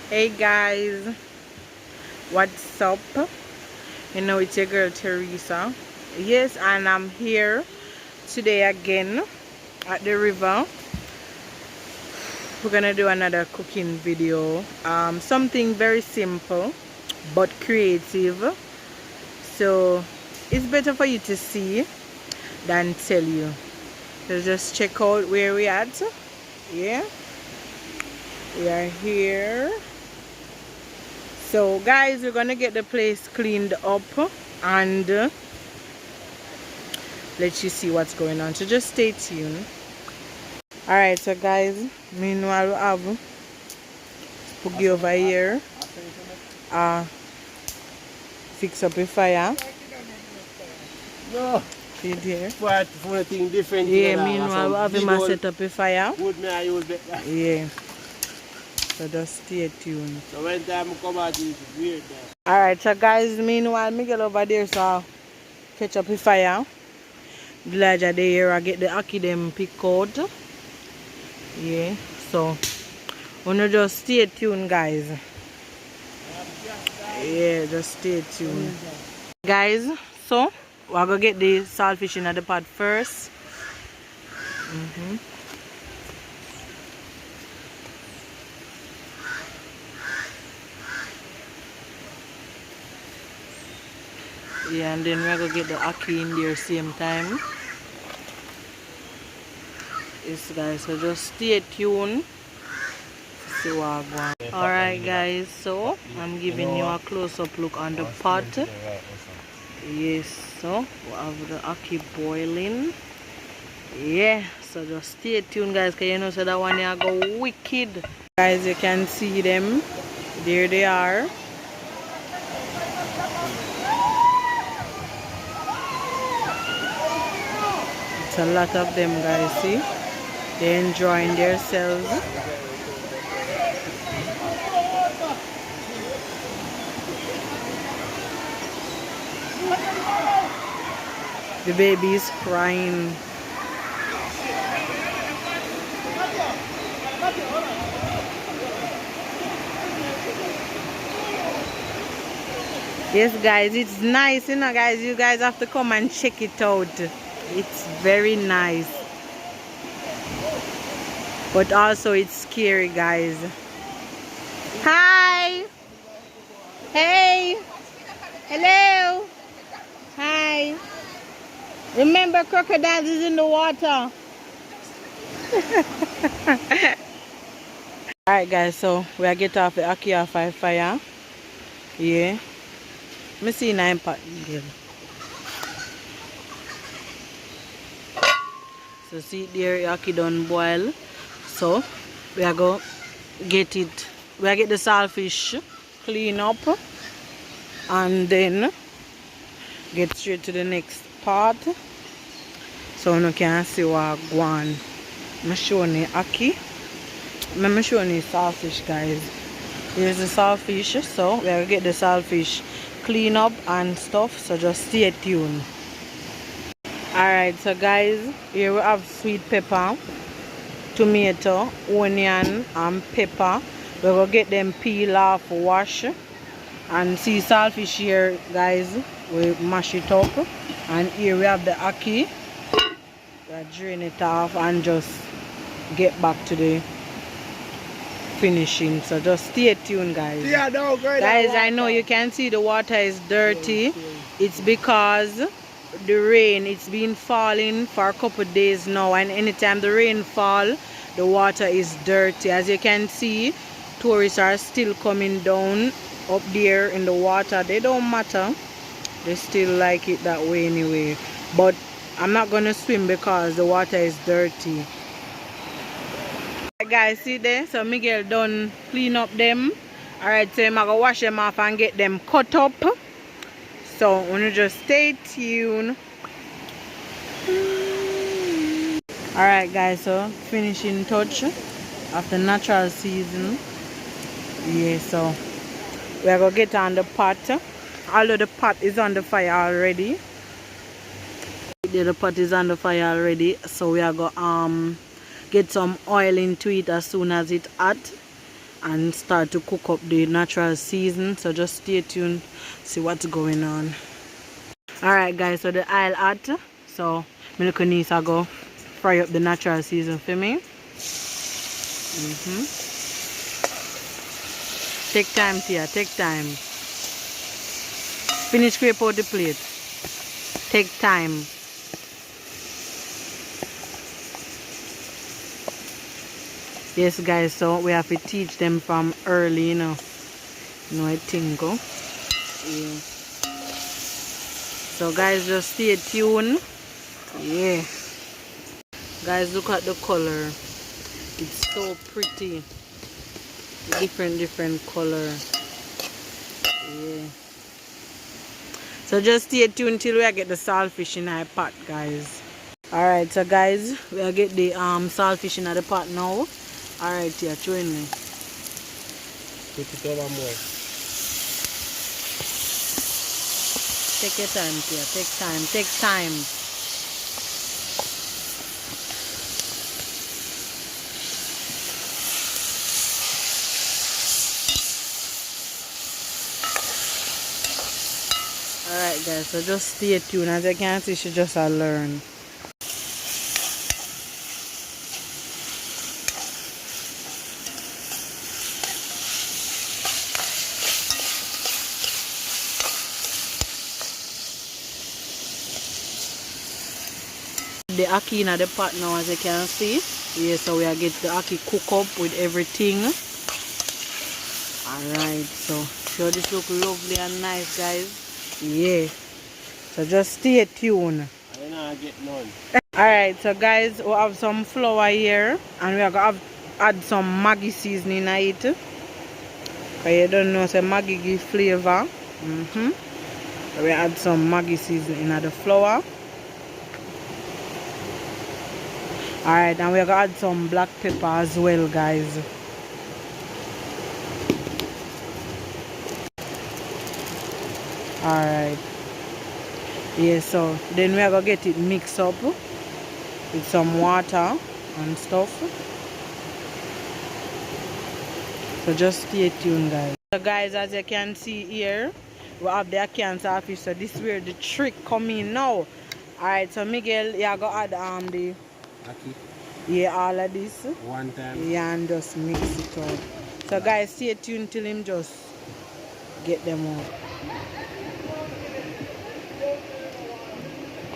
Hey guys, what's up? You know, it's your girl Teresa. Yes, and I'm here today again at the river. We're gonna do another cooking video. Something very simple but creative. So it's better for you to see than tell you. So just check out where we at. Yeah, we are here. So guys, we're gonna get the place cleaned up and let you see what's going on, so just stay tuned. All right, so guys, meanwhile we have Poogie over here fix up a fire. No. See there? But for a thing different. Yeah, meanwhile we have him set up a fire. Would me I use that? Yeah, so just stay tuned. So when time I come out, it's weird now. All right, so guys, meanwhile Miguel over there so catch up a fire. Villager there I get the ackee them pick out. Yeah, so wanna just stay tuned, guys. Yeah, just stay tuned, guys. So we're gonna get the saltfish in the pot first. Yeah, and then we're gonna get the ackee in there same time. Yes guys, so just stay tuned to see what I want. Alright guys, so I'm giving you a close-up look on the pot. Yes, so we have the ackee boiling. Yeah, so just stay tuned guys, because you know so that one here go wicked. Guys, you can see them. There they are. It's a lot of them guys, see? They're enjoying themselves. The baby is crying. Yes guys, it's nice, you know guys, you guys have to come and check it out. It's very nice. But also it's scary guys. Hi! Hey! Hello! Hi! Remember, crocodiles is in the water. Alright guys, so we are get off the ackee off our fire. Yeah. Let me see 9 pot. So see there, ackee done boil. So we are going to get it. We are get the saltfish clean up and then get straight to the next part. So you can see what I want. I'm showing you ackee. I'm showing you saltfish guys. Here's the saltfish. So we are going to get the saltfish clean up and stuff. So just stay tuned. Alright, so guys, here we have sweet pepper, tomato, onion and pepper. We're going to get them peel off, wash. And see saltfish here guys, we mash it up. And here we have the ackee. We drain it off and just get back to the finishing. So just stay tuned guys. Yeah, no, guys, I know you can see the water is dirty. It's because the rain, it's been falling for a couple of days now, and anytime the rain fall, the water is dirty. As you can see, tourists are still coming down up there in the water. They don't matter, they still like it that way anyway. But I'm not gonna swim because the water is dirty. Guys, see there, so Miguel done clean up them. Alright, so I'm gonna wash them off and get them cut up. So wanna just stay tuned. Alright guys, so finishing touch of the natural season. Yeah, so we're gonna get on the pot. Although the pot is on the fire already. The pot is on the fire already, so we are gonna get some oil into it as soon as it's hot. and start to cook up the natural season. So just stay tuned, see what's going on. Alright guys, so the oil hot. So my little niece I go fry up the natural season for me. Take time, Tia, take time. Finish scrape out the plate. Take time. Yes guys, so we have to teach them from early, you know. I think, oh. Yeah. So guys, just stay tuned. Yeah. Guys, look at the color. It's so pretty. Different color. Yeah. So just stay tuned till we get the saltfish in our pot, guys. Alright, so guys, we'll get the saltfish in the pot now. Alright, yeah, join me. Put it over more. Take your time, Tia. Take time. Take time. Alright guys, so just stay tuned. As you can see, she just learn. The ackee in the pot now, as you can see. Yeah, so we are get the ackee cook up with everything. Alright, so sure this look lovely and nice, guys. Yeah. So just stay tuned. I don't know, I get none. Alright, so guys, we have some flour here and we are going to add some Maggi seasoning in it. Because you don't know, so Maggi give flavor. So we add some Maggi seasoning in the flour. Alright, and we're going to add some black pepper as well, guys. Alright. Yeah, so then we're going to get it mixed up with some water and stuff. So just stay tuned, guys. So guys, as you can see here, we have the ackee and saltfish. So this is where the trick come in now. Alright, so Miguel, you're going to add the ackee. Yeah, all of this. One time. Yeah, and just mix it up. So guys, stay tuned till him just get them out.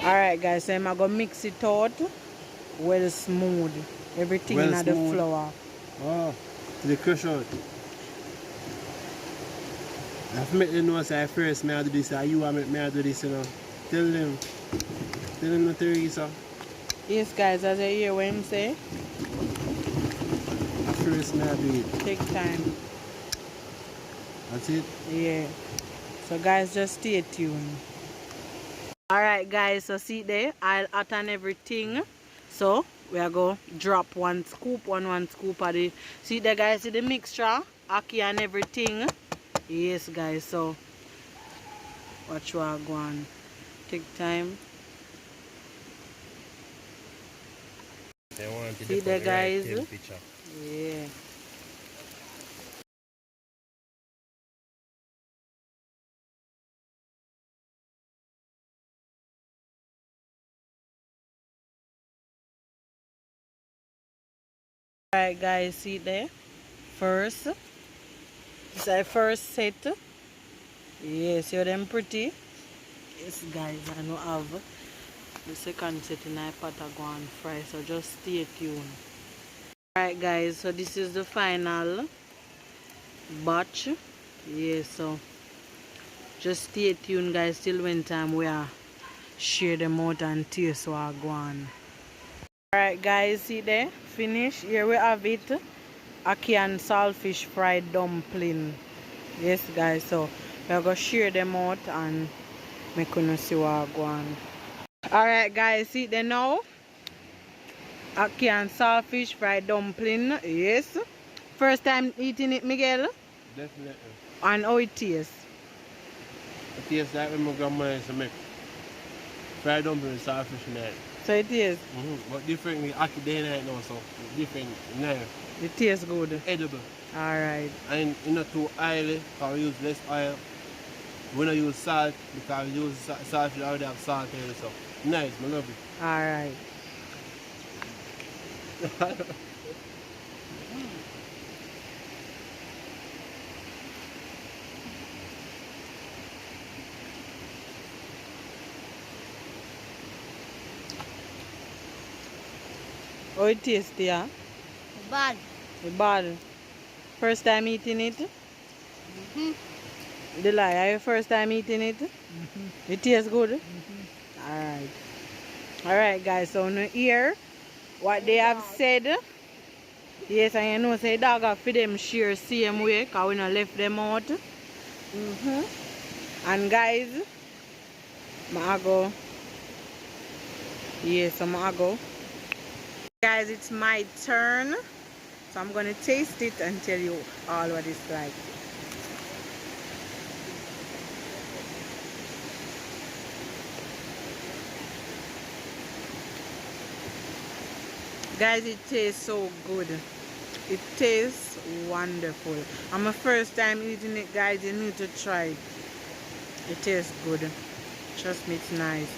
Alright guys, so I'm going to mix it out well smooth. Everything well in the flour. Oh, to the crush out. I've made them know say first may I do this, you want me to do this, you know. Tell them the theory, sir. Yes guys, as I hear what him say. At first may I do it. Take time. That's it? Yeah. So guys, just stay tuned. Alright guys, so see there, I'll hot and everything. So we are going to drop one scoop of the, see there guys, see the mixture, ackee and everything. Yes guys, so watch what I go on. Take time. See there guys. Yeah. Alright guys, see there. First. This is our first set. Yes, see them pretty. Yes guys, I know have the second set in my pot I go and fry, so just stay tuned. Alright guys, so this is the final batch. Yeah, so just stay tuned guys till when time we are share them out and taste what I go on. Alright guys, see there, finish. Here we have it. Ackee and saltfish fried dumpling. Yes guys, so we're going to share them out and make you see what I go on. Alright guys, see there now. Ackee and saltfish fried dumpling. Yes. First time eating it, Miguel? Definitely. And how it tastes? It tastes like when my grandma used to make fried dumpling and saltfish in it. So it is. But differently, ackee day night now, so it's different now. It tastes good. Edible. Alright. And it's not too oily, because we use less oil. We don't use salt, because we use salt, we already have salt in it, so nice, I love it. Alright. How it tastes, yeah? Bad. Bad. First time eating it? Delight, are you first time eating it? It tastes good? Alright. Alright guys, so now here what they have said. Yes, and you know say dog have for them share same way because we not left them out. And guys, I go. Yes, I go. Guys, it's my turn. So I'm gonna taste it and tell you all what it's like. Guys, it tastes so good. It tastes wonderful. I'm my first time eating it, guys. You need to try it. It tastes good. Trust me, it's nice.